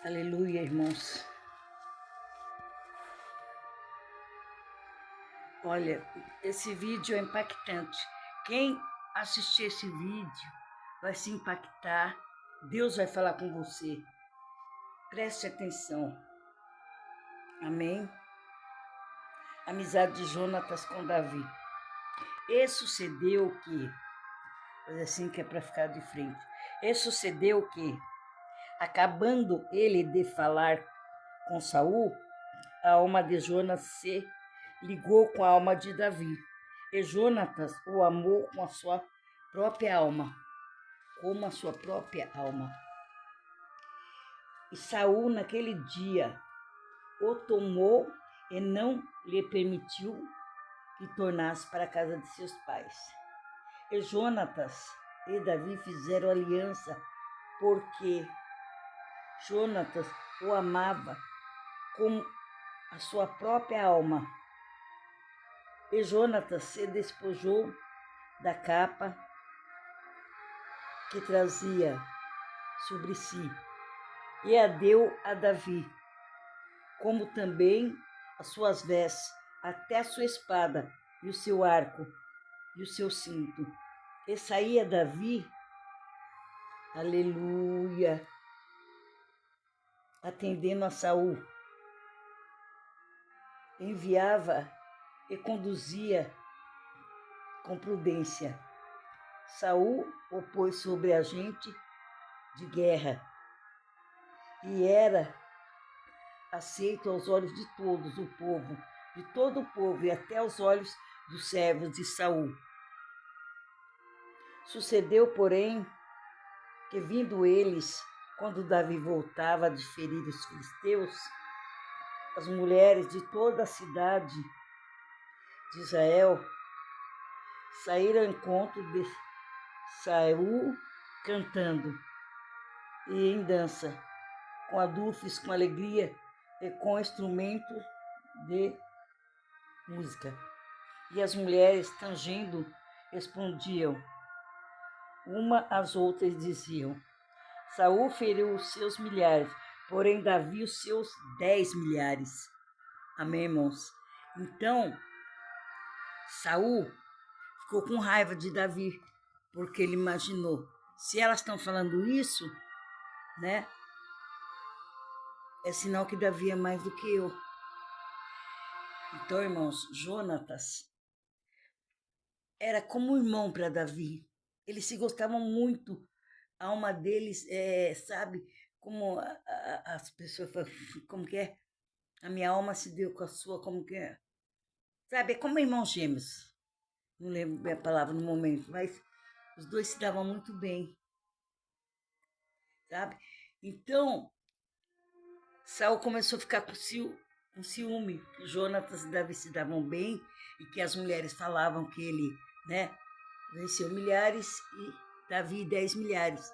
Aleluia, irmãos. Olha, esse vídeo é impactante. Quem assistir esse vídeo vai se impactar. Deus vai falar com você. Preste atenção. Amém? Amizade de Jonatas com Davi. E sucedeu que, mas assim que é para ficar de frente. E sucedeu que, acabando ele de falar com Saul, a alma de Jonas se ligou com a alma de Davi. E Jonatas o amou com a sua própria alma, como a sua própria alma. E Saul, naquele dia, o tomou e não lhe permitiu que tornasse para a casa de seus pais. E Jonatas e Davi fizeram aliança, porque Jonatas o amava como a sua própria alma. E Jonatas se despojou da capa que trazia sobre si e a deu a Davi, como também as suas vestes, até a sua espada e o seu arco e o seu cinto. E saía Davi, aleluia, atendendo a Saul. Enviava e conduzia com prudência. Saul o pôs sobre agente de guerra e era aceito aos olhos de todos o povo, de todo o povo e até aos olhos dos servos de Saul. Sucedeu, porém, que vindo eles, quando Davi voltava de ferir os filisteus, as mulheres de toda a cidade de Israel saíram ao encontro de Saul cantando e em dança, com adufes, com alegria e com instrumentos de música. E as mulheres, tangendo, respondiam uma às outras, diziam: Saul feriu os seus milhares, porém Davi os seus 10 milhares. Amém, irmãos? Então, Saul ficou com raiva de Davi, porque ele imaginou, se elas estão falando isso, né? É sinal que Davi é mais do que eu. Então, irmãos, Jonatas era como um irmão para Davi. Eles se gostavam muito. A alma deles, sabe, como as pessoas falam, como que é? A minha alma se deu com a sua, como que é? Sabe, é como irmãos gêmeos. Não lembro bem a palavra no momento, mas os dois se davam muito bem, sabe? Então, Saul começou a ficar com ciúme, que Jonatas e Davi se davam bem e que as mulheres falavam que ele, né, venceu milhares e Davi 10 milhares.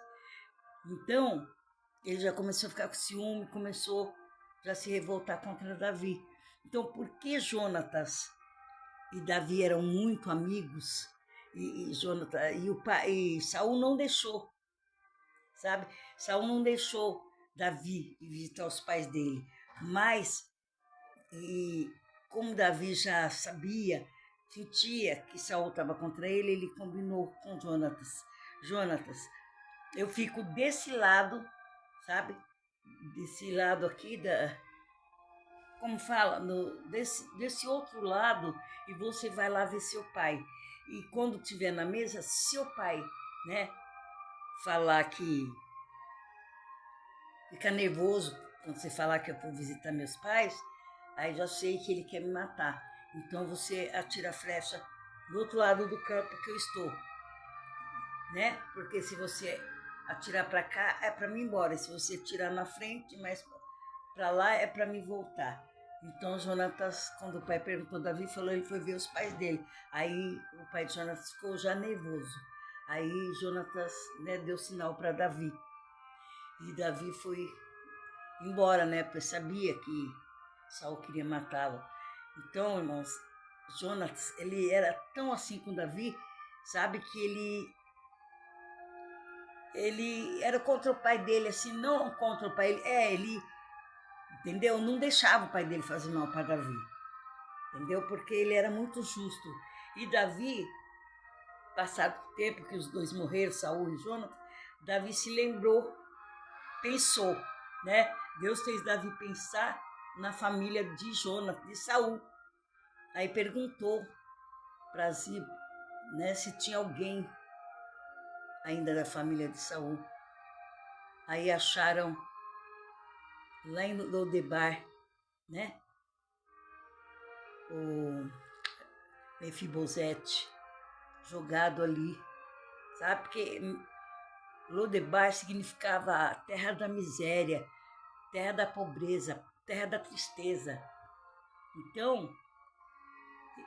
Então, ele já começou a ficar com ciúme, começou já a se revoltar contra Davi. Então, porque Jonatas e Davi eram muito amigos, e Saul não deixou, sabe? Saul não deixou Davi visitar os pais dele, mas como Davi já sabia, sentia que Saul estava contra ele, ele combinou com Jonatas. Jonatas, eu fico desse lado, sabe? Desse lado aqui como fala, desse outro lado, e você vai lá ver seu pai. E quando estiver na mesa, seu pai, né, falar que fica nervoso quando você falar que eu vou visitar meus pais, aí já sei que ele quer me matar. Então você atira a flecha do outro lado do campo que eu estou, né? Porque se você atirar para cá é para mim ir embora, se você atirar na frente, mas para lá é para mim voltar. Então Jonatas, quando o pai perguntou, Davi falou, ele foi ver os pais dele. Aí o pai de Jonatas ficou já nervoso. Aí Jonatas, né, deu sinal para Davi. E Davi foi embora, né, porque sabia que Saul queria matá-lo. Então, irmãos, Jonatas, ele era tão assim com Davi, sabe, que ele era contra o pai dele, assim, não contra o pai, ele, entendeu? Não deixava o pai dele fazer mal para Davi, entendeu? Porque ele era muito justo. E Davi, passado o tempo que os dois morreram, Saul e Jonatas, Davi se lembrou, pensou, né? Deus fez Davi pensar na família de Jonatas, de Saul. Aí perguntou para Ziba, né, se tinha alguém ainda da família de Saul. Aí acharam lá em Lodebar, né, o Mefibosete jogado ali, sabe? Porque Lodebar significava terra da miséria, terra da pobreza, terra da tristeza. Então,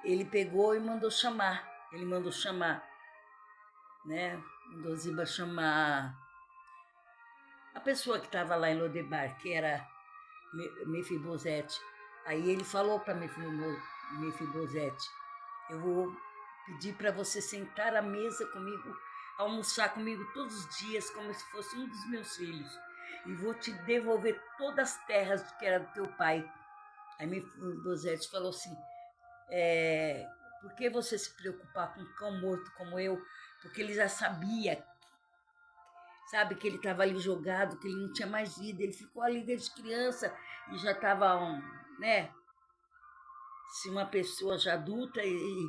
ele pegou e mandou chamar. Ele mandou chamar, né? Mandou Ziba chamar a pessoa que estava lá em Lodebar, que era Mefibosete. Aí ele falou para Mefibosete, eu vou pedir para você sentar à mesa comigo, almoçar comigo todos os dias, como se fosse um dos meus filhos, e vou te devolver todas as terras que era do teu pai. Aí Mefibosete falou assim, por que você se preocupar com um cão morto como eu? Porque ele já sabia, sabe, que ele estava ali jogado, que ele não tinha mais vida. Ele ficou ali desde criança e já estava, né, se uma pessoa já adulta e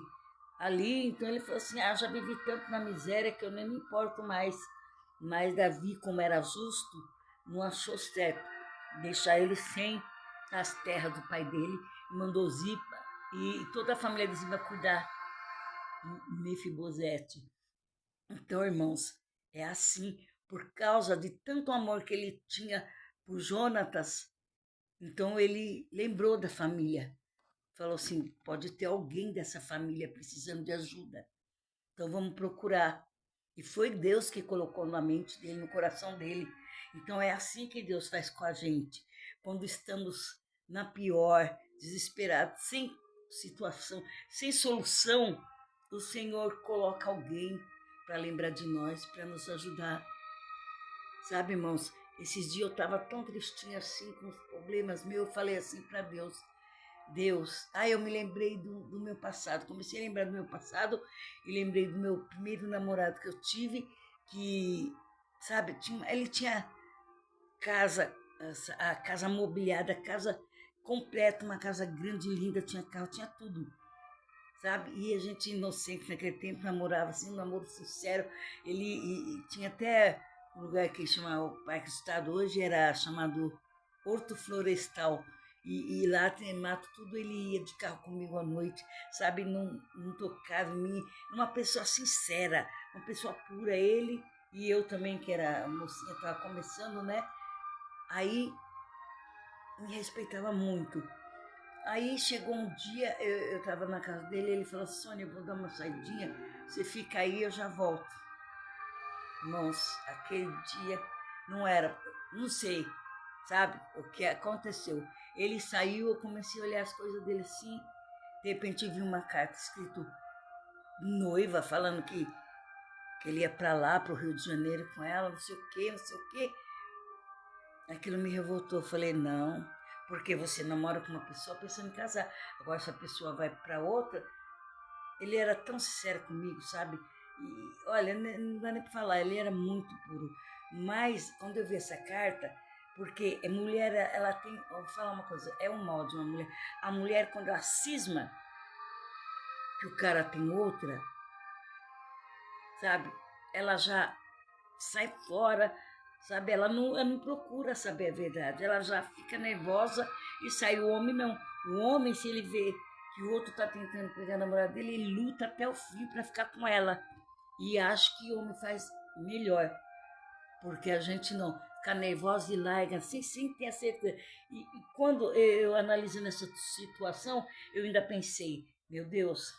ali. Então ele falou assim, já vivi tanto na miséria que eu nem me importo mais. Mas Davi, como era justo, não achou certo deixar ele sem as terras do pai dele e mandou Ziba e toda a família de Ziba cuidar de Mefibosete. Então, irmãos, é assim, por causa de tanto amor que ele tinha por Jonatas, então ele lembrou da família. Falou assim, pode ter alguém dessa família precisando de ajuda. Então vamos procurar. E foi Deus que colocou na mente dele, no coração dele. Então é assim que Deus faz com a gente. Quando estamos na pior, desesperados, sem situação, sem solução, o Senhor coloca alguém para lembrar de nós, para nos ajudar. Sabe, irmãos, esses dias eu estava tão tristinha assim, com os problemas meus, eu falei assim para Deus, eu me lembrei do meu passado, comecei a lembrar do meu passado e lembrei do meu primeiro namorado que eu tive, que, sabe, ele tinha casa, a casa mobiliada, a casa completa, uma casa grande, linda, tinha carro, tinha tudo, sabe? E a gente inocente naquele tempo namorava assim, um namoro sincero. Ele tinha até um lugar que chama o Parque do Estado, hoje era chamado Horto Florestal. E lá tem mato, tudo. Ele ia de carro comigo à noite, sabe? Não tocava em mim. Uma pessoa sincera, uma pessoa pura. Ele e eu também, que era mocinha, estava começando, né? Aí me respeitava muito. Aí chegou um dia, eu estava na casa dele, ele falou assim, Sônia, eu vou dar uma saidinha, você fica aí, eu já volto. Irmãos, aquele dia não era, não sei, sabe, o que aconteceu. Ele saiu, eu comecei a olhar as coisas dele assim, de repente vi uma carta escrito noiva, falando que ele ia para lá, para o Rio de Janeiro com ela, não sei o quê, não sei o quê. Aquilo me revoltou, eu falei, não, porque você namora com uma pessoa pensando em casar. Agora, se a pessoa vai para outra, ele era tão sincero comigo, sabe? E, olha, não dá nem para falar, ele era muito puro. Mas, quando eu vi essa carta, porque a mulher, ela tem, vou falar uma coisa, é um mal de uma mulher. A mulher, quando ela cisma que o cara tem outra, sabe? Ela já sai fora, sabe? Ela não procura saber a verdade, ela já fica nervosa e sai. O homem não. O homem, se ele vê que o outro está tentando pegar a namorada dele, ele luta até o fim para ficar com ela. E acho que o homem faz melhor, porque a gente não fica nervosa e larga, sem ter a certeza. E quando eu analiso nessa situação, eu ainda pensei, meu Deus,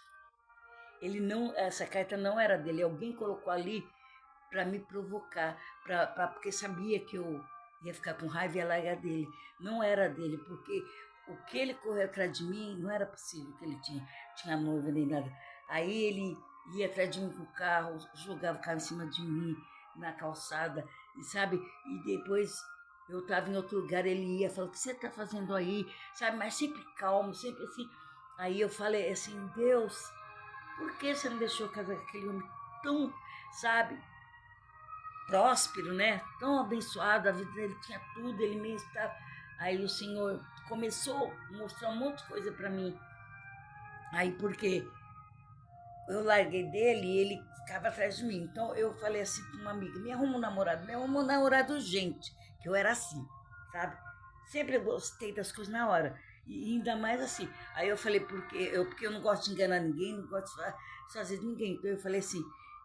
ele não, essa carta não era dele, alguém colocou ali para me provocar, porque sabia que eu ia ficar com raiva e ia largar dele. Não era dele, porque o que ele correu atrás de mim não era possível que ele tinha noiva nem nada. Aí ele ia atrás de mim com o carro, jogava o carro em cima de mim, na calçada, e sabe? E depois eu estava em outro lugar, ele ia, falou, o que você está fazendo aí? Sabe? Mas sempre calmo, sempre assim. Aí eu falei assim, Deus, por que você não deixou eu casar com aquele homem tão, sabe, próspero, né? Tão abençoado, a vida dele tinha tudo, ele mesmo estava. Aí o Senhor começou a mostrar um monte de coisa para mim. Aí porque eu larguei dele e ele ficava atrás de mim. Então eu falei assim para uma amiga, me arruma um namorado urgente, que eu era assim, sabe? Sempre eu gostei das coisas na hora. E ainda mais assim. Aí eu falei, porque eu não gosto de enganar ninguém, não gosto de fazer de ninguém. Então eu falei assim,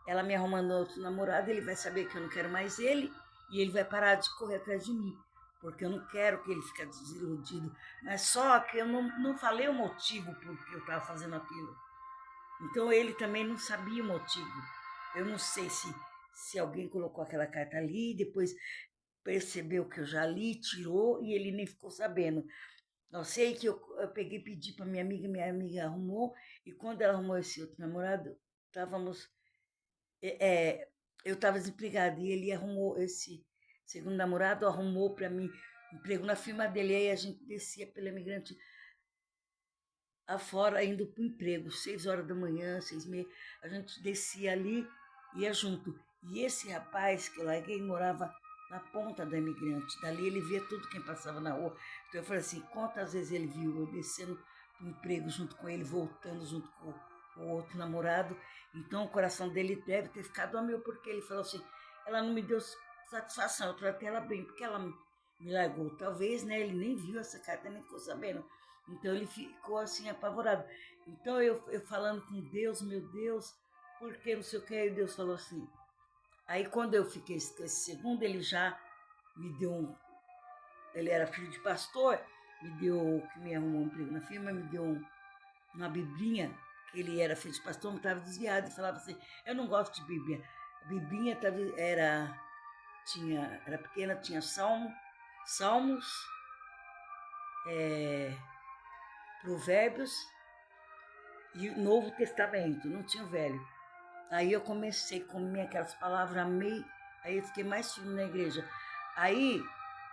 ela me arrumando outro namorado, ele vai saber que eu não quero mais ele e ele vai parar de correr atrás de mim. Porque eu não quero que ele fique desiludido. Mas só que eu não falei o motivo por que eu estava fazendo aquilo. Então ele também não sabia o motivo. Eu não sei se alguém colocou aquela carta ali, depois percebeu que eu já li, tirou e ele nem ficou sabendo. Eu sei que eu peguei e pedi para minha amiga arrumou, e quando ela arrumou esse outro namorado, estávamos. Eu estava desempregada e ele arrumou esse segundo namorado, arrumou para mim emprego na firma dele. Aí a gente descia pela imigrante afora, indo para o emprego, 6 horas da manhã, 6h30, a gente descia ali, ia junto. E esse rapaz que eu larguei morava na ponta da imigrante. Dali ele via tudo quem passava na rua. Então eu falei assim, quantas vezes ele viu eu descendo para o emprego junto com ele, voltando junto com o outro namorado. Então o coração dele deve ter ficado a meu, porque ele falou assim, ela não me deu satisfação, eu tratei ela bem, porque ela me largou. Talvez, né, ele nem viu essa carta, nem ficou sabendo. Então ele ficou assim apavorado. Então eu falando com Deus, meu Deus, porque não sei o que, aí Deus falou assim. Aí quando eu fiquei com esse segundo, ele já me deu ele era filho de pastor, que me arrumou um emprego na firma, me deu uma biblinha, que ele era filho de pastor, mas estava desviado, e falava assim, eu não gosto de Bíblia. A biblinha era pequena, tinha salmos, provérbios e o Novo Testamento, não tinha o Velho. Aí eu comecei a comer aquelas palavras, amei, aí eu fiquei mais firme na igreja. Aí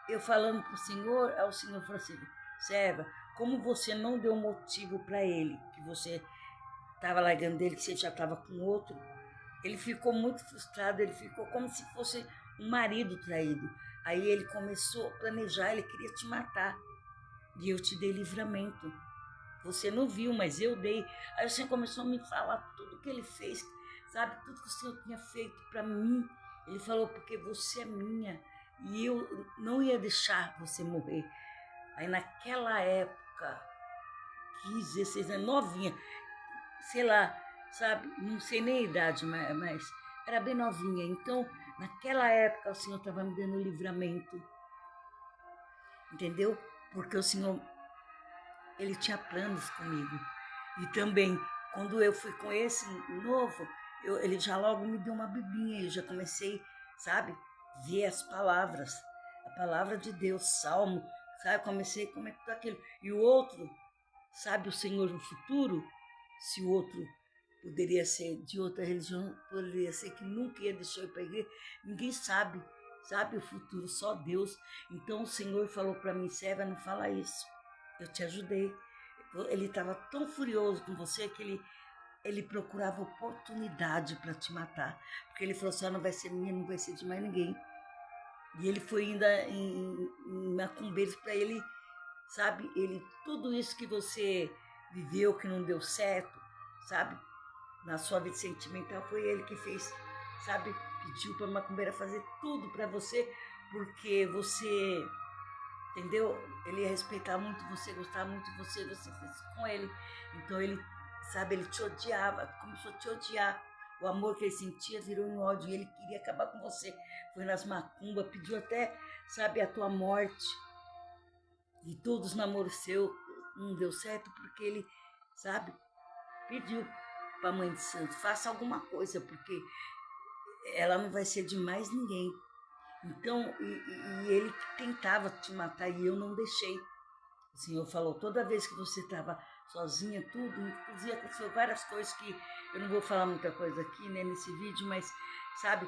eu falando para o Senhor, aí o Senhor falou assim, serva, como você não deu motivo para ele, que você estava largando dele, que você já estava com outro, ele ficou muito frustrado, ele ficou como se fosse um marido traído. Aí ele começou a planejar, ele queria te matar. E eu te dei livramento. Você não viu, mas eu dei. Aí o Senhor começou a me falar tudo que ele fez, sabe? Tudo que o Senhor tinha feito para mim. Ele falou, porque você é minha e eu não ia deixar você morrer. Aí naquela época, 15, 16 anos, novinha, sei lá, sabe? Não sei nem a idade, mas era bem novinha. Então, naquela época, o Senhor estava me dando livramento, entendeu? Porque o Senhor ele tinha planos comigo. E também, quando eu fui com esse novo, ele já logo me deu uma biblinha e eu já comecei, sabe, ver as palavras, a palavra de Deus, Salmo, sabe, comecei a comer tudo aquilo. E o outro, sabe, o Senhor no futuro, se o outro poderia ser de outra religião, poderia ser que nunca ia deixar eu ir para a igreja, ninguém sabe o futuro, só Deus. Então o Senhor falou para mim, serva, não fala isso, eu te ajudei. Ele estava tão furioso com você que ele procurava oportunidade para te matar, porque ele falou assim, não vai ser minha, não vai ser de mais ninguém. E ele foi ainda em macumbeiros para ele, sabe, tudo isso que você viveu, que não deu certo, sabe, na sua vida sentimental, foi ele que fez, sabe, pediu para a macumbeira fazer tudo para você, porque você, entendeu? Ele ia respeitar muito você, gostava muito de você, você fez isso com ele. Então ele, sabe, ele te odiava, começou a te odiar. O amor que ele sentia virou um ódio e ele queria acabar com você. Foi nas macumbas, pediu até, sabe, a tua morte. E todos os namoros seus não deu certo porque ele, sabe, pediu para a mãe de santo, faça alguma coisa, porque ela não vai ser de mais ninguém. Então, e ele tentava te matar e eu não deixei. O Senhor falou, toda vez que você estava sozinha, tudo, inclusive aconteceu várias coisas que eu não vou falar muita coisa aqui, né, nesse vídeo, mas, sabe,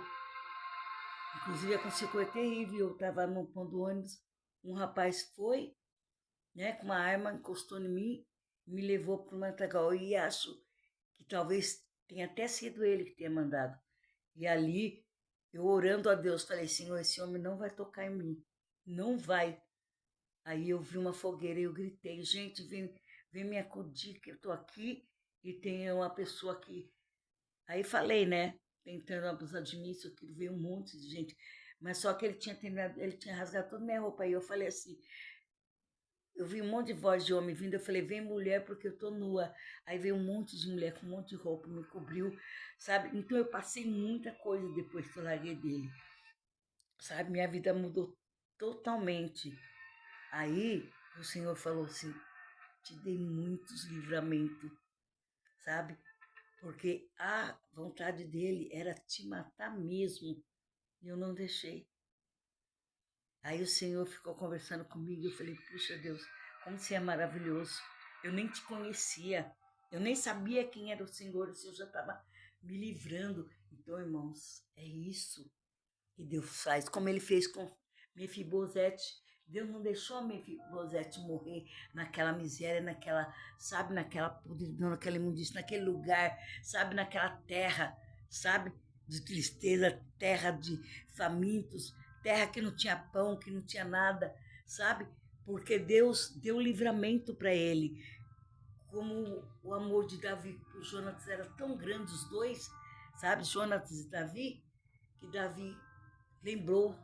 Inclusive aconteceu coisa terrível, eu estava no ponto do ônibus, um rapaz foi, né, com uma arma, encostou em mim, me levou para o matagal e acho que talvez tenha até sido ele que tenha mandado. E ali, eu orando a Deus, falei, Senhor, esse homem não vai tocar em mim, não vai. Aí eu vi uma fogueira e eu gritei, gente, vem me acudir que eu tô aqui e tem uma pessoa aqui. Aí falei, né, tentando abusar de mim, isso aqui veio um monte de gente. Mas só que ele tinha terminado, ele tinha rasgado toda minha roupa. Aí eu falei assim, eu vi um monte de voz de homem vindo, eu falei, vem mulher porque eu tô nua. Aí veio um monte de mulher com um monte de roupa, me cobriu, sabe? Então eu passei muita coisa depois que eu larguei dele, sabe? Minha vida mudou totalmente. Aí o Senhor falou assim, te dei muitos livramentos, sabe? Porque a vontade dele era te matar mesmo, e eu não deixei. Aí o Senhor ficou conversando comigo, eu falei, puxa Deus, como você é maravilhoso. Eu nem te conhecia, eu nem sabia quem era o Senhor já estava me livrando. Então, irmãos, é isso que Deus faz, como ele fez com Mefibosete. Deus não deixou Mefibosete morrer naquela miséria, naquela, sabe, naquela podridão, naquela imundícia, naquele lugar, sabe, naquela terra, sabe, de tristeza, terra de famintos, terra que não tinha pão, que não tinha nada, sabe? Porque Deus deu livramento para ele. Como o amor de Davi por Jonatas era tão grande, os dois, sabe, Jonatas e Davi, que Davi lembrou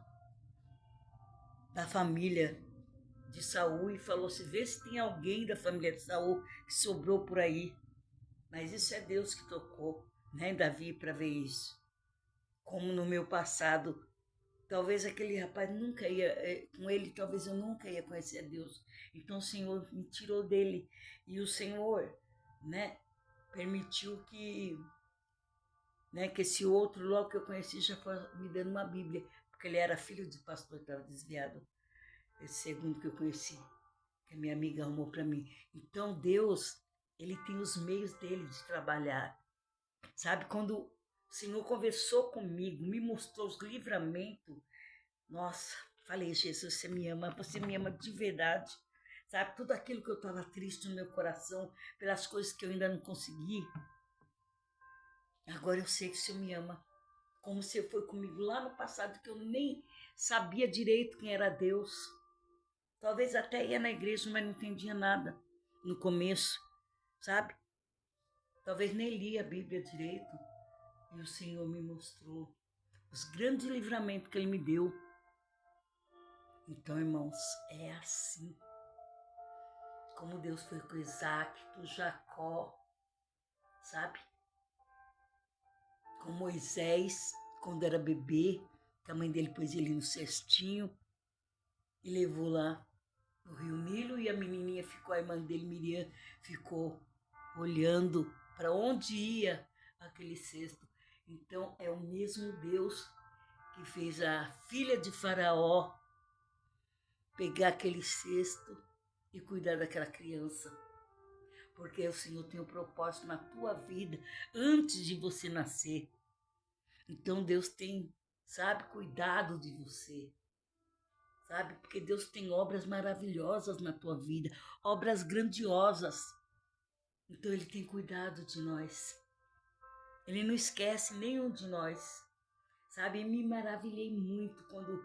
da família de Saul e falou assim, vê se tem alguém da família de Saul que sobrou por aí. Mas isso é Deus que tocou, né, Davi, para ver isso. Como no meu passado, talvez aquele rapaz nunca ia, com ele talvez eu nunca ia conhecer a Deus. Então o Senhor me tirou dele e o Senhor, né, permitiu que esse outro, logo que eu conheci, já foi me dando uma Bíblia, porque ele era filho de pastor, estava desviado. Esse segundo que eu conheci, que a minha amiga arrumou para mim. Então Deus, ele tem os meios dele de trabalhar. Sabe, quando o Senhor conversou comigo, me mostrou os livramentos, nossa, falei, Jesus, você me ama de verdade. Sabe, tudo aquilo que eu estava triste no meu coração, pelas coisas que eu ainda não consegui, agora eu sei que o Senhor me ama. Como você foi comigo lá no passado, que eu nem sabia direito quem era Deus. Talvez até ia na igreja, mas não entendia nada no começo, sabe? Talvez nem lia a Bíblia direito. E o Senhor me mostrou os grandes livramentos que Ele me deu. Então, irmãos, é assim. Como Deus foi com Isaac, com Jacó, sabe? Com Moisés, quando era bebê, que a mãe dele pôs ele no cestinho e levou lá no Rio Nilo, e a menininha ficou, a irmã dele, Miriam, ficou olhando para onde ia aquele cesto. Então é o mesmo Deus que fez a filha de Faraó pegar aquele cesto e cuidar daquela criança. Porque o Senhor tem um propósito na tua vida antes de você nascer. Então Deus tem, sabe, cuidado de você. Sabe? Porque Deus tem obras maravilhosas na tua vida, obras grandiosas. Então Ele tem cuidado de nós. Ele não esquece nenhum de nós. Sabe? E me maravilhei muito quando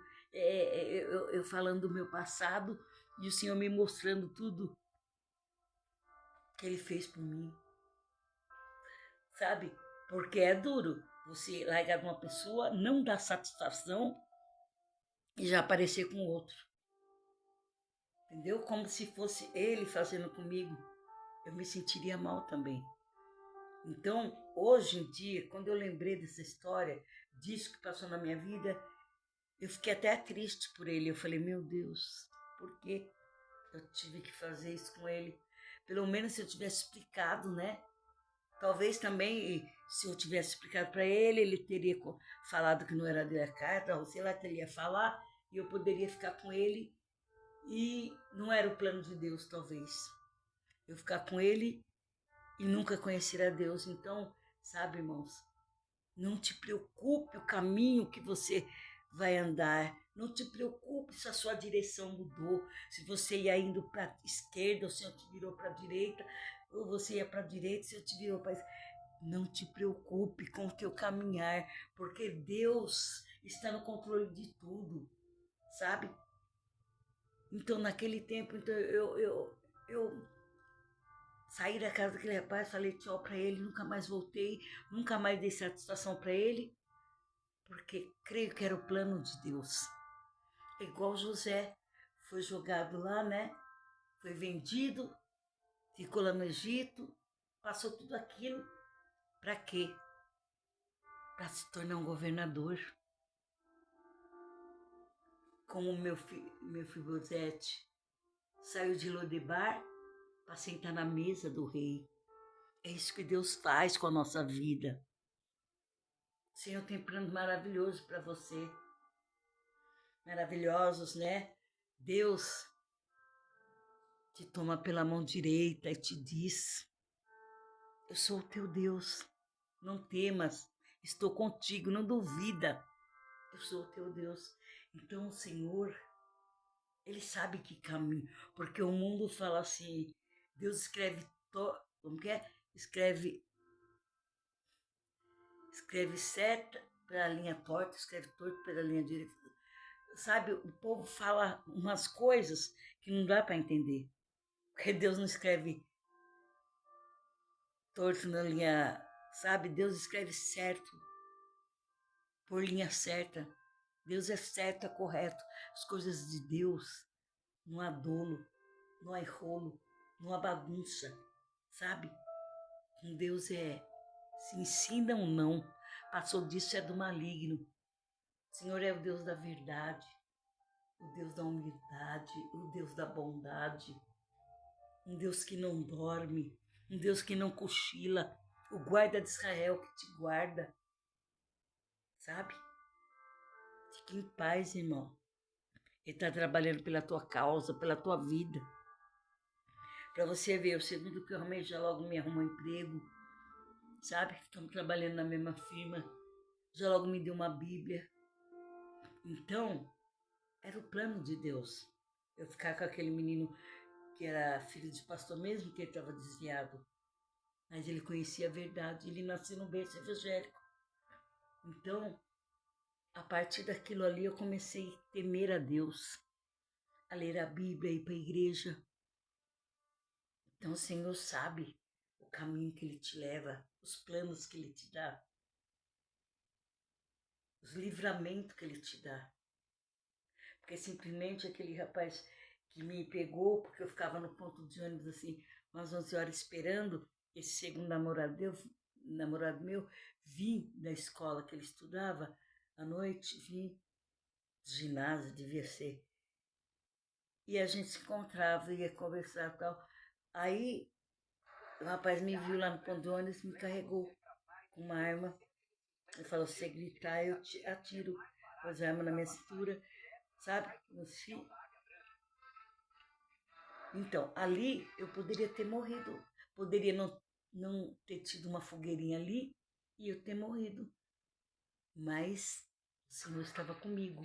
eu falando do meu passado e o Senhor me mostrando tudo que Ele fez por mim. Sabe? Porque é duro você largar de uma pessoa, não dar satisfação e já aparecer com outro. Entendeu? Como se fosse ele fazendo comigo. Eu me sentiria mal também. Então, hoje em dia, quando eu lembrei dessa história, disso que passou na minha vida, eu fiquei até triste por ele. Eu falei, meu Deus, por que eu tive que fazer isso com ele? Pelo menos se eu tivesse explicado, né? Talvez também, se eu tivesse explicado para ele, ele teria falado que não era dele a carta, ou sei lá, que ele ia falar, e eu poderia ficar com ele. E não era o plano de Deus, talvez. Eu ficar com ele e nunca conhecer a Deus. Então, sabe, irmãos, não te preocupe o caminho que você vai andar. Não te preocupe se a sua direção mudou, se você ia indo para a esquerda, ou se o Senhor te virou para a direita, ou você ia para a direita, se o Senhor te virou para a esquerda. Não te preocupe com o teu caminhar, porque Deus está no controle de tudo, sabe? Então, naquele tempo, então, eu saí da casa daquele rapaz, falei tchau para ele, nunca mais voltei, nunca mais dei satisfação para ele, porque creio que era o plano de Deus. É igual José, foi jogado lá, né? Foi vendido, ficou lá no Egito, passou tudo aquilo, para quê? Para se tornar um governador. Como meu Mefibosete saiu de Lodebar para sentar na mesa do rei. É isso que Deus faz com a nossa vida. O Senhor tem planos maravilhosos para você. Maravilhosos, né? Deus te toma pela mão direita e te diz: eu sou o teu Deus. Não temas, estou contigo, não duvida. Eu sou o teu Deus. Então o Senhor, Ele sabe que caminho, porque o mundo fala assim, Deus escreve, como que é? Escreve certa pela linha torta, escreve torto pela linha direita. Sabe, o povo fala umas coisas que não dá para entender, porque Deus não escreve torto na linha, sabe? Deus escreve certo, por linha certa. Deus é certo, é correto. As coisas de Deus não há dolo, não há rolo, não há bagunça, sabe? Com Deus se ensina ou não, passou disso é do maligno. O Senhor é o Deus da verdade, o Deus da humildade, o Deus da bondade, um Deus que não dorme, um Deus que não cochila, o guarda de Israel que te guarda, sabe? Fique em paz, irmão. Ele está trabalhando pela tua causa, pela tua vida. Para você ver, o segundo que eu arrumei já logo me arrumou emprego, sabe? Estamos trabalhando na mesma firma, já logo me deu uma Bíblia. Então, era o plano de Deus. Eu ficar com aquele menino que era filho de pastor mesmo, que ele estava desviado. Mas ele conhecia a verdade, ele nasceu no berço evangélico. Então, a partir daquilo ali, eu comecei a temer a Deus, a ler a Bíblia, a ir para a igreja. Então, o Senhor sabe o caminho que Ele te leva, os planos que Ele te dá, os livramentos que Ele te dá. Porque simplesmente aquele rapaz que me pegou, porque eu ficava no ponto de ônibus assim, umas 11 horas esperando, esse segundo namorado meu, vim da escola que ele estudava, à noite, vim do ginásio, devia ser. E a gente se encontrava, ia conversar e tal. Aí o rapaz me viu lá no ponto de ônibus, me carregou com uma arma. Ele falou, se você gritar, eu te atiro. Pôs a arma na minha cintura, sabe? Então, ali eu poderia ter morrido. Poderia não ter tido uma fogueirinha ali e eu ter morrido. Mas o Senhor estava comigo.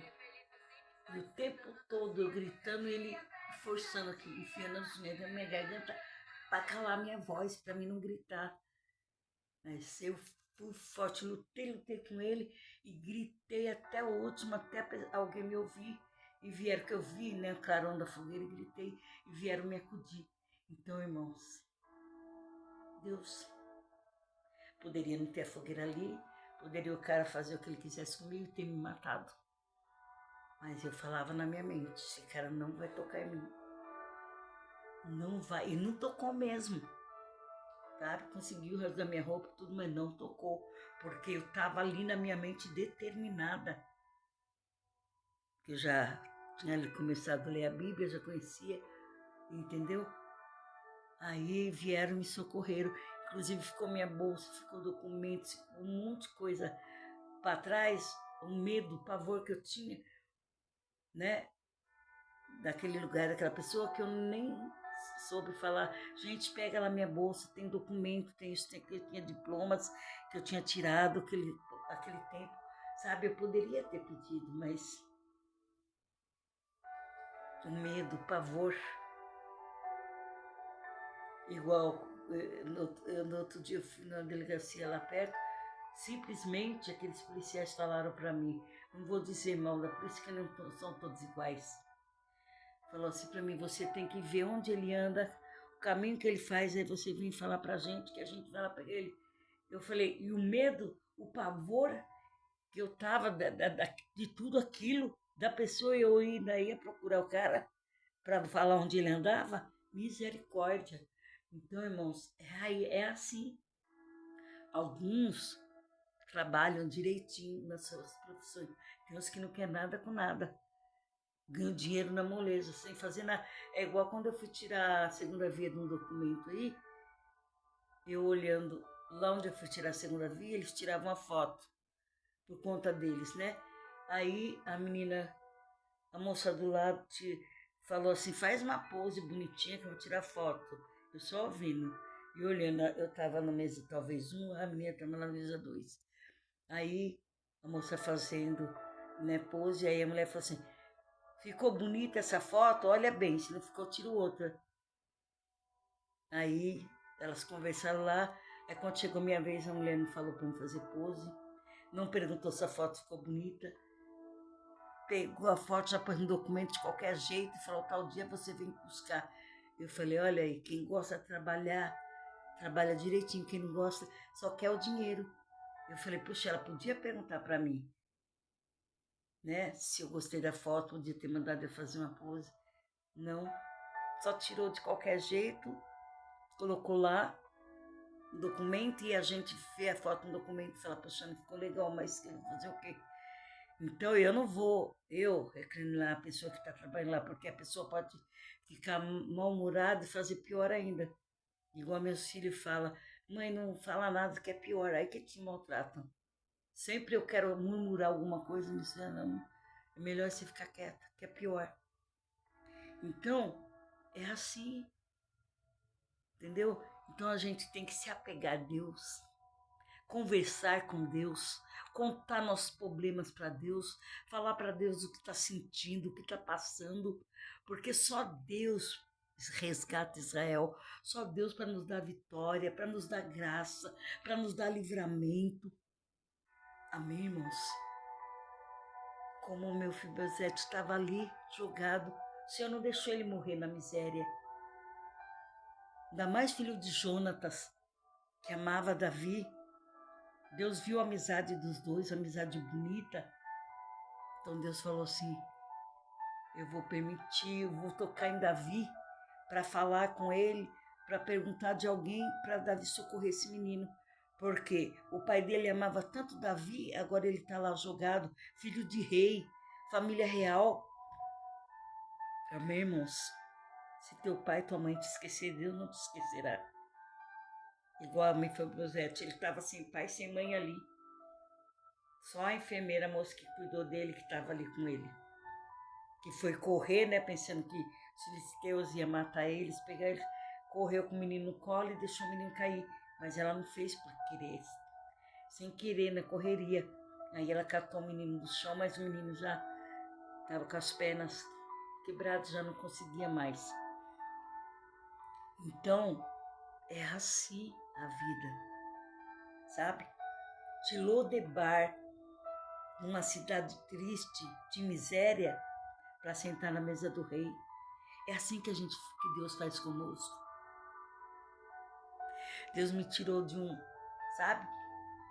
E o tempo todo eu gritando e Ele forçando aqui, enfiando os dedos na minha garganta para calar minha voz, para mim não gritar. Mas eu fui forte, lutei com Ele e gritei até o último, até alguém me ouvir. E vieram, que eu vi, né, o clarão da fogueira, e gritei, e vieram me acudir. Então, irmãos, Deus poderia não ter a fogueira ali, poderia o cara fazer o que ele quisesse comigo e ter me matado. Mas eu falava na minha mente, esse cara não vai tocar em mim. Não vai, e não tocou mesmo. Sabe? Conseguiu rasgar minha roupa e tudo, mas não tocou, porque eu estava ali na minha mente determinada. Que eu já tinha começado a ler a Bíblia, já conhecia, entendeu? Aí vieram me socorreram, inclusive ficou minha bolsa, ficou documentos, ficou um monte de coisa para trás, o medo, o pavor que eu tinha, né? Daquele lugar, daquela pessoa que eu nem soube falar. Gente, pega lá minha bolsa, tem documento, tem isso, tem aquilo, tinha diplomas que eu tinha tirado aquele tempo, Sabe, eu poderia ter pedido, mas o medo, o pavor, igual no outro dia eu fui na delegacia lá perto, simplesmente aqueles policiais falaram para mim, não vou dizer mal da polícia que não são todos iguais. Falou assim para mim, você tem que ver onde ele anda, o caminho que ele faz, aí você vem falar pra gente, que a gente vai lá pegar ele. Eu falei, e o medo, o pavor que eu tava de tudo aquilo, da pessoa eu ainda ia procurar o cara para falar onde ele andava, misericórdia. Então, irmãos, é assim. Alguns trabalham direitinho nas suas profissões, tem uns que não querem nada com nada. Ganho dinheiro na moleza, sem fazer nada. É igual quando eu fui tirar a segunda via de um documento aí, eu olhando lá onde eu fui tirar a segunda via, eles tiravam a foto, por conta deles, né? Aí a menina, a moça do lado, falou assim, faz uma pose bonitinha que eu vou tirar foto. Eu só ouvindo e olhando, eu tava na mesa talvez 1, a menina tava na mesa 2. Aí a moça fazendo, né, pose, aí a mulher falou assim, ficou bonita essa foto? Olha bem, se não ficou, tiro outra. Aí elas conversaram lá, aí quando chegou minha vez, a mulher não falou para mim fazer pose, não perguntou se a foto ficou bonita, pegou a foto, já pôs no documento de qualquer jeito e falou, tal dia você vem buscar. Eu falei, olha aí, quem gosta de trabalhar, trabalha direitinho, quem não gosta, só quer o dinheiro. Eu falei, puxa, ela podia perguntar para mim, né, se eu gostei da foto, podia ter mandado eu fazer uma pose. Não, só tirou de qualquer jeito, colocou lá o documento e a gente vê a foto no documento e fala, poxa, não ficou legal, mas eu vou fazer o quê? Então eu não vou, recriminar a pessoa que está trabalhando lá, porque a pessoa pode ficar mal-humorada e fazer pior ainda. Igual meus filhos falam, mãe, não fala nada que é pior, aí que te maltratam. Sempre eu quero murmurar alguma coisa, me dizendo, não, é melhor você ficar quieta, que é pior. Então, é assim, entendeu? Então a gente tem que se apegar a Deus, conversar com Deus, contar nossos problemas para Deus, falar para Deus o que está sentindo, o que está passando, porque só Deus resgata Israel, só Deus para nos dar vitória, para nos dar graça, para nos dar livramento. Amém, irmãos? Como o meu filho Bezete estava ali jogado, o Senhor não deixou ele morrer na miséria. Ainda mais filho de Jonatas, que amava Davi. Deus viu a amizade dos dois, a amizade bonita. Então Deus falou assim, eu vou permitir, eu vou tocar em Davi para falar com ele, para perguntar de alguém para Davi socorrer esse menino. Porque o pai dele amava tanto Davi, agora ele está lá jogado, filho de rei, família real. Amém, irmãos? Se teu pai e tua mãe te esquecer, Deus não te esquecerá. Igual a mãe foi o Bozete, ele estava sem pai, sem mãe ali. Só a enfermeira, a moça que cuidou dele, que estava ali com ele. Que foi correr, né, pensando que os filisteus iam matar eles, pegar eles, correu com o menino no colo e deixou o menino cair. Mas ela não fez por querer, sem querer, na correria. Aí ela catou o menino do chão, mas o menino já estava com as pernas quebradas, já não conseguia mais. Então, é assim a vida, sabe? De Lodebar, numa cidade triste, de miséria, para sentar na mesa do rei. É assim que Deus faz conosco. Deus me tirou de sabe?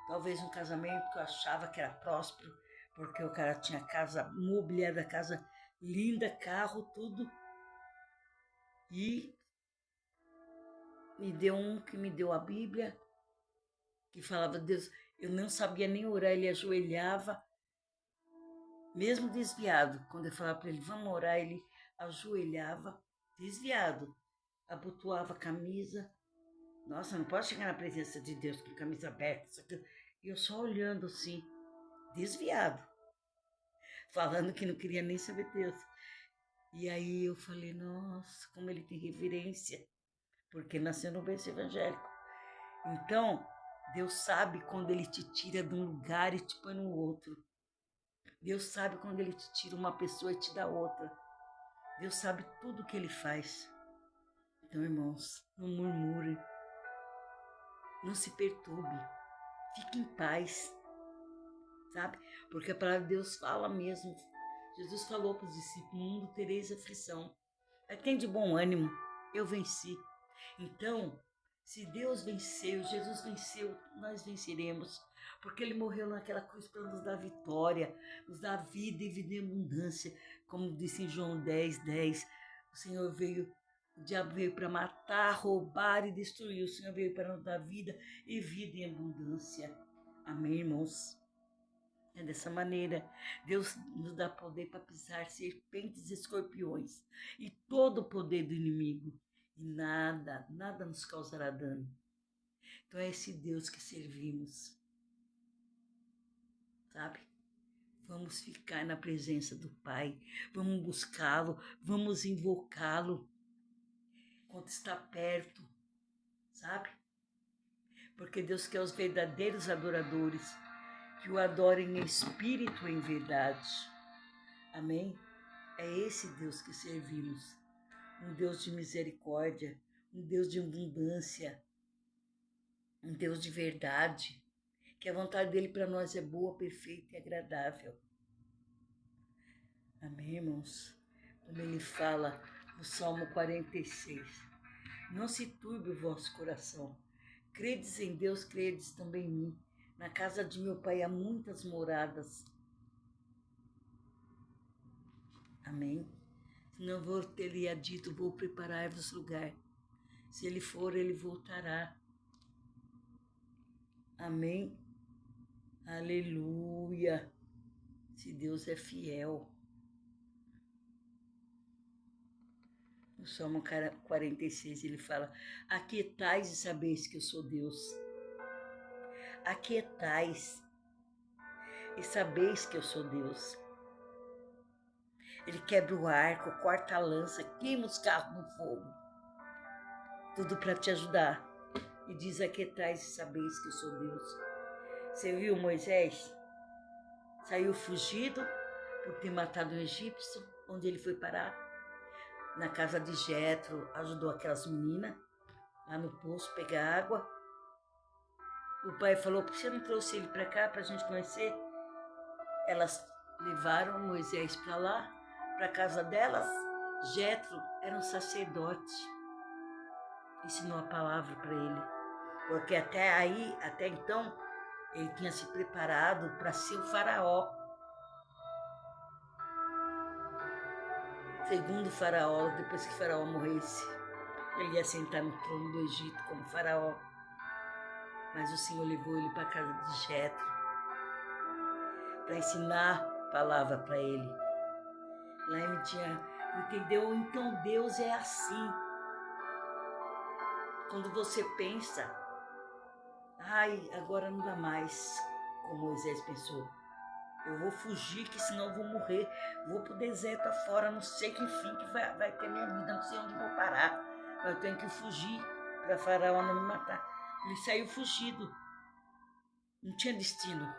Talvez um casamento que eu achava que era próspero, porque o cara tinha casa mobiliada, casa linda, carro, tudo. E me deu que me deu a Bíblia, que falava, Deus, eu não sabia nem orar, ele ajoelhava, mesmo desviado. Quando eu falava para ele, vamos orar, ele ajoelhava, desviado, abotoava a camisa. Nossa, não posso chegar na presença de Deus com camisa aberta, e eu só olhando assim, desviado, falando que não queria nem saber Deus. E aí eu falei, nossa, como ele tem reverência, porque nasceu no berço evangélico. Então, Deus sabe quando ele te tira de um lugar e te põe no outro. Deus sabe quando Ele te tira uma pessoa e te dá outra. Deus sabe tudo o que Ele faz. Então, irmãos, não murmure, não se perturbe, fique em paz, sabe? Porque a palavra de Deus fala mesmo. Jesus falou para os discípulos: no mundo tereis aflição. Mas tem de bom ânimo, eu venci. Então, se Deus venceu, Jesus venceu, nós venceremos. Porque Ele morreu naquela cruz para nos dar vitória, nos dar vida e vida em abundância. Como disse em João 10:10, o Senhor veio, o diabo veio para matar, roubar e destruir. O Senhor veio para nos dar vida e vida em abundância. Amém, irmãos? É dessa maneira, Deus nos dá poder para pisar serpentes e escorpiões e todo o poder do inimigo. E nada nos causará dano. Então é esse Deus que servimos, sabe? Vamos ficar na presença do Pai, vamos buscá-lo, vamos invocá-lo quando está perto, sabe? Porque Deus quer os verdadeiros adoradores, que o adorem em espírito e em verdade. Amém? É esse Deus que servimos, um Deus de misericórdia, um Deus de abundância, um Deus de verdade, que a vontade dele para nós é boa, perfeita e agradável. Amém, irmãos? Como ele fala no Salmo 46, não se turbe o vosso coração, credes em Deus, credes também em mim. Na casa de meu pai há muitas moradas. Amém? Senão eu teria dito, vou preparar-vos lugar. Se ele for, ele voltará. Amém? Aleluia! Se Deus é fiel. No Salmo 46 ele fala: aquietais e sabeis que eu sou Deus. Aquietais e sabeis que eu sou Deus. Ele quebra o arco, corta a lança, queima os carros no fogo. Tudo para te ajudar. E diz: aquietais e sabeis que eu sou Deus. Você viu Moisés? Saiu fugido por ter matado um egípcio. Onde ele foi parar? Na casa de Jetro. Ajudou aquelas meninas lá no poço pegar água. O pai falou: por que você não trouxe ele para cá para a gente conhecer? Elas levaram Moisés para lá, para a casa delas. Jetro era um sacerdote. Ensinou a palavra para ele. Porque até então, ele tinha se preparado para ser o faraó. Segundo o faraó, depois que o faraó morresse, ele ia sentar no trono do Egito como faraó. Mas o Senhor levou ele para a casa de Jetro para ensinar a palavra para ele. Lá ele entendeu? Então Deus é assim. Quando você pensa, ai, agora não dá mais, como Moisés pensou. Eu vou fugir, que senão eu vou morrer. Vou pro deserto afora, não sei que fim que vai ter minha vida, não sei onde vou parar. Mas eu tenho que fugir para Faraó não me matar. Ele saiu fugido. Não tinha destino.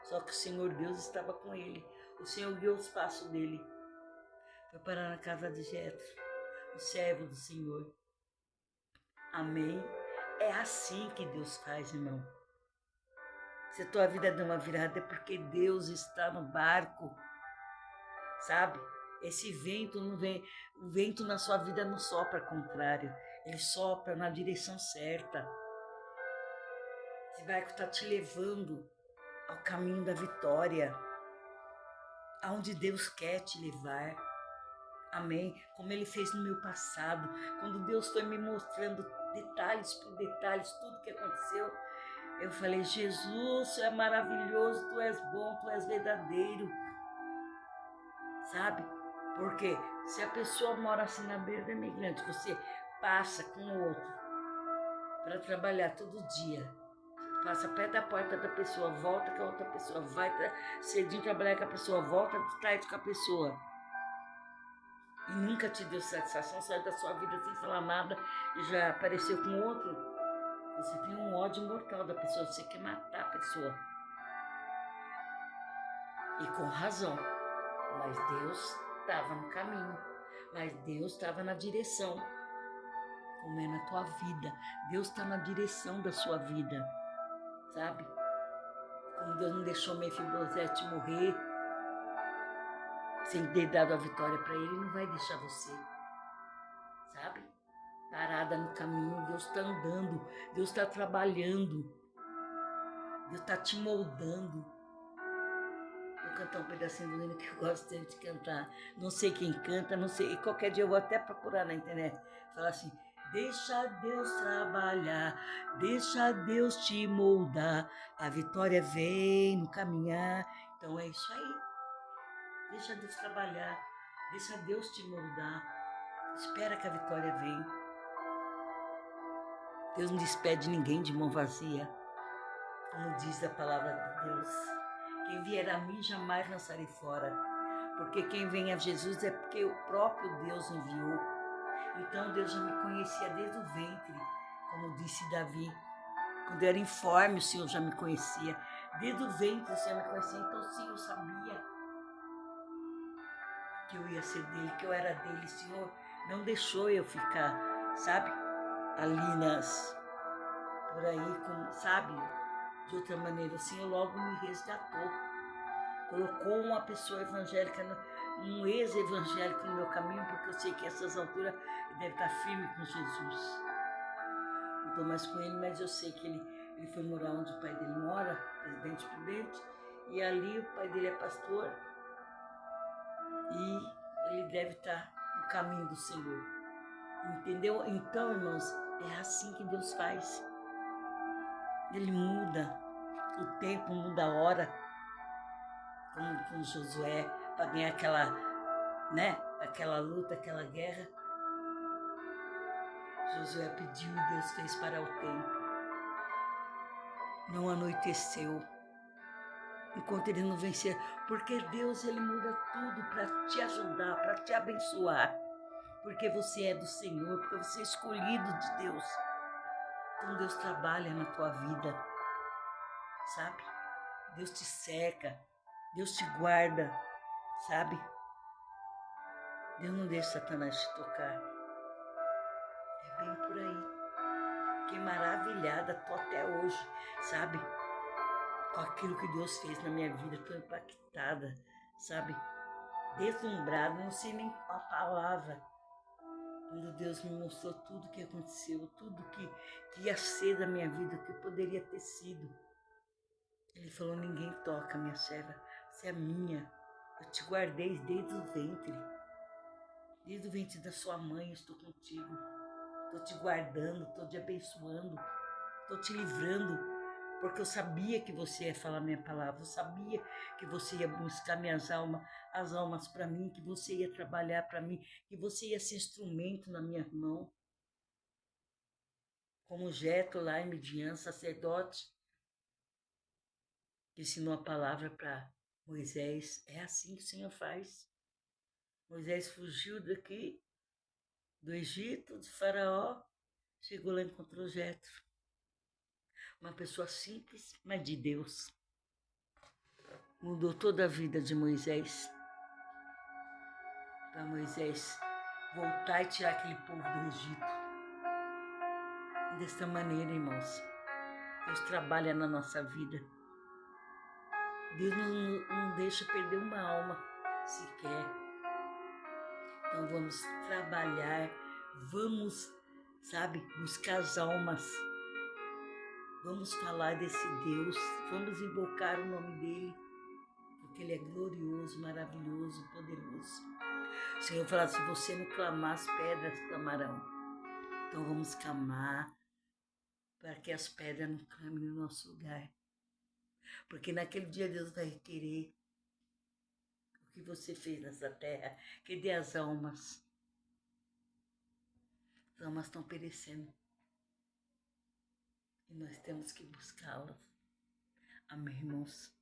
Só que o Senhor Deus estava com ele. O Senhor guiou os passos dele. Foi parar na casa de Jetro, o servo do Senhor. Amém? É assim que Deus faz, irmão. Se a tua vida deu uma virada é porque Deus está no barco, sabe? Esse vento não vem, o vento na sua vida não sopra ao contrário, ele sopra na direção certa. Esse barco está te levando ao caminho da vitória, aonde Deus quer te levar. Amém? Como Ele fez no meu passado, quando Deus foi me mostrando detalhes por detalhes, tudo que aconteceu, eu falei: Jesus, Tu é maravilhoso, Tu és bom, Tu és verdadeiro. Sabe? Porque se a pessoa mora assim na beira do imigrante, você passa com o outro para trabalhar todo dia, passa perto da porta da pessoa, volta com a outra pessoa, vai cedinho trabalhar com a pessoa, volta de tarde com a pessoa. E nunca te deu satisfação, saiu da sua vida sem falar nada e já apareceu com outro. Você tem um ódio mortal da pessoa, você quer matar a pessoa. E com razão. Mas Deus estava no caminho. Mas Deus estava na direção. Como é na tua vida. Deus está na direção da sua vida. Sabe? Como Deus não deixou Mefibosete morrer sem ter dado a vitória para ele, não vai deixar você. Sabe? Parada no caminho, Deus está andando, Deus está trabalhando, Deus está te moldando. Vou cantar um pedacinho do hino que eu gosto sempre de cantar. Não sei quem canta, não sei. Qualquer dia eu vou até procurar na internet. Falar assim: deixa Deus trabalhar, deixa Deus te moldar. A vitória vem no caminhar. Então é isso aí. Deixa Deus trabalhar, deixa Deus te moldar. Espera que a vitória venha. Deus não despede ninguém de mão vazia. Como diz a palavra de Deus. Quem vier a mim jamais lançarei fora. Porque quem vem a Jesus é porque o próprio Deus enviou. Então Deus já me conhecia desde o ventre, como disse Davi. Quando eu era informe, o Senhor já me conhecia. Desde o ventre o Senhor me conhecia. Então sim, eu sabia que eu ia ser dele, que eu era dele. O Senhor não deixou eu ficar, sabe, ali por aí, como, sabe, de outra maneira. O Senhor logo me resgatou. Colocou uma pessoa evangélica, um ex-evangélico no meu caminho, porque eu sei que a essas alturas ele deve estar firme com Jesus. Não estou mais com ele, mas eu sei que ele foi morar onde o pai dele mora, Presidente Prudente, e ali o pai dele é pastor, e ele deve estar no caminho do Senhor. Entendeu? Então, irmãos, é assim que Deus faz. Ele muda o tempo, muda a hora, como com Josué, para ganhar aquela luta, aquela guerra. Josué pediu e Deus fez parar o tempo. Não anoiteceu, enquanto ele não vencer, porque Deus, ele muda tudo para te ajudar, para te abençoar, porque você é do Senhor, porque você é escolhido de Deus. Então Deus trabalha na tua vida, sabe? Deus te cerca, Deus te guarda, sabe? Deus não deixa Satanás te tocar. É bem por aí. Fiquei maravilhada, tô até hoje, sabe? Com aquilo que Deus fez na minha vida, tô impactada, sabe? Deslumbrada, não sei nem a palavra. Quando Deus me mostrou tudo o que aconteceu, tudo que ia ser da minha vida, o que poderia ter sido. Ele falou: ninguém toca, minha serva, você é minha. Eu te guardei desde o ventre. Desde o ventre da sua mãe eu estou contigo. Estou te guardando, estou te abençoando, estou te livrando. Porque eu sabia que você ia falar minha palavra. Eu sabia que você ia buscar as almas para mim, que você ia trabalhar para mim, que você ia ser instrumento na minha mão. Como Jetro lá em Midian, sacerdote, que ensinou a palavra para Moisés. É assim que o Senhor faz. Moisés fugiu daqui, do Egito, de Faraó, chegou lá e encontrou Jetro. Uma pessoa simples, mas de Deus. Mudou toda a vida de Moisés. Para Moisés voltar e tirar aquele povo do Egito. Dessa maneira, irmãos, Deus trabalha na nossa vida. Deus não deixa perder uma alma sequer. Então vamos trabalhar, vamos, sabe, buscar as almas. Vamos falar desse Deus, vamos invocar o nome dele, porque ele é glorioso, maravilhoso, poderoso. O Senhor fala: se você não clamar, as pedras clamarão. Então vamos clamar para que as pedras não clamem no nosso lugar. Porque naquele dia Deus vai requerer o que você fez nessa terra. Cadê as almas? As almas estão perecendo. E nós temos que buscá-las. Amém, irmãos?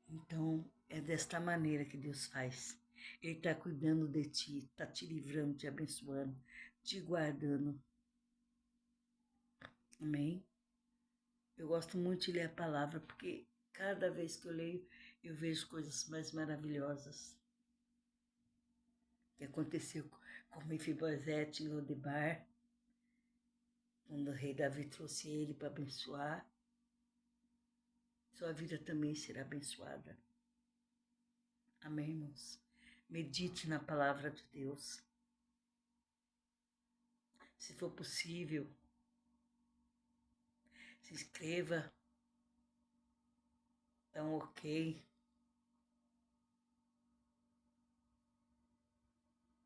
Então, é desta maneira que Deus faz. Ele está cuidando de ti, está te livrando, te abençoando, te guardando. Amém? Eu gosto muito de ler a palavra porque Cada vez que eu leio, eu vejo coisas mais maravilhosas. Que aconteceu com Mefibosete em Lodebar, quando o rei Davi trouxe ele para abençoar. Sua vida também será abençoada. Amém, irmãos? Medite na palavra de Deus. Se for possível, se inscreva, dá um ok,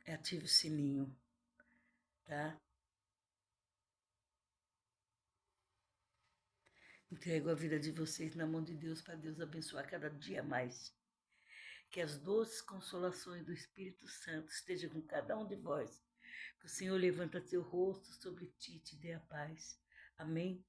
ative o sininho, tá? Entrego a vida de vocês na mão de Deus para Deus abençoar cada dia mais. Que as doces consolações do Espírito Santo estejam com cada um de vós. Que o Senhor levanta seu rosto sobre ti e te dê a paz. Amém?